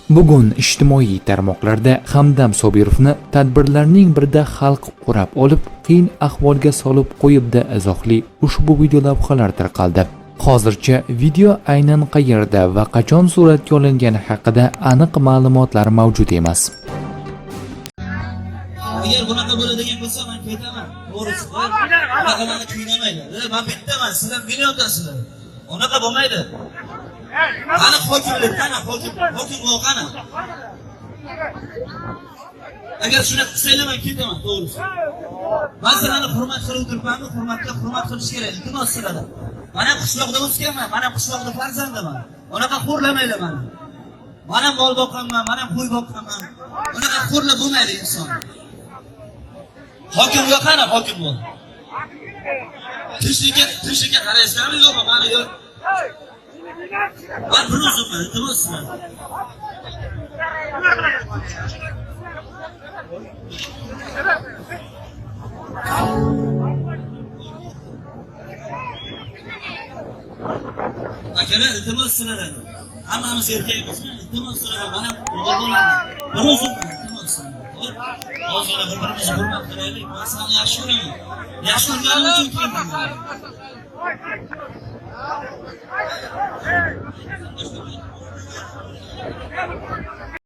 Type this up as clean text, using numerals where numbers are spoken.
Bugun ijtimoiy tarmoqlarda Hamdam Sobirovni tadbirlarning birida xalq o'rab olib, qiyin ahvolga solib qo'yibdi izohli ushbu video lavhalar tarqaldi. Hozircha video aynan qayerda va qachon suratga olingani haqida aniq ma'lumotlar mavjud emas. Agar bunaqa bo'ladigan bo'lsa, men ketaman. To'g'risi. Bunaqa meni qiynamaydi. Men bittaman, sizlar milliontasizlar. Unaqa bo'lmaydi. Qani hokimlik, qani hokim qani. Agar shuni qilsanglar men ketaman, to'g'risi. Men sizlarni hurmat qilib turibmanmi? Hurmat qilish kerak. Iltimos sizlardan. Men ham qishloqda o'sganman, men ham qishloqda farzandiman. Unaqa xo'rlamaylar meni. Men ham mol boqaman, men ham qo'y boqaman. Unaqa xo'rlab bo'lmaydi inson. Hokimga qani hokim bo'l. Tishga qaraysizlarmi yo'qmi? Meni yo'q. Ben bir uzunman, iltimosman. Akalar, iltimos sizlardan. Hammamiz erkakmizmi? Iltimos sizlardan. Mana o'g'il bo'ladi. Bir uzunman, iltimos. Hozir bir-birimizni hurmat qilaylik. Men seni yaxshi ko'raman. Yaxshi ko'rganim uchun keldim.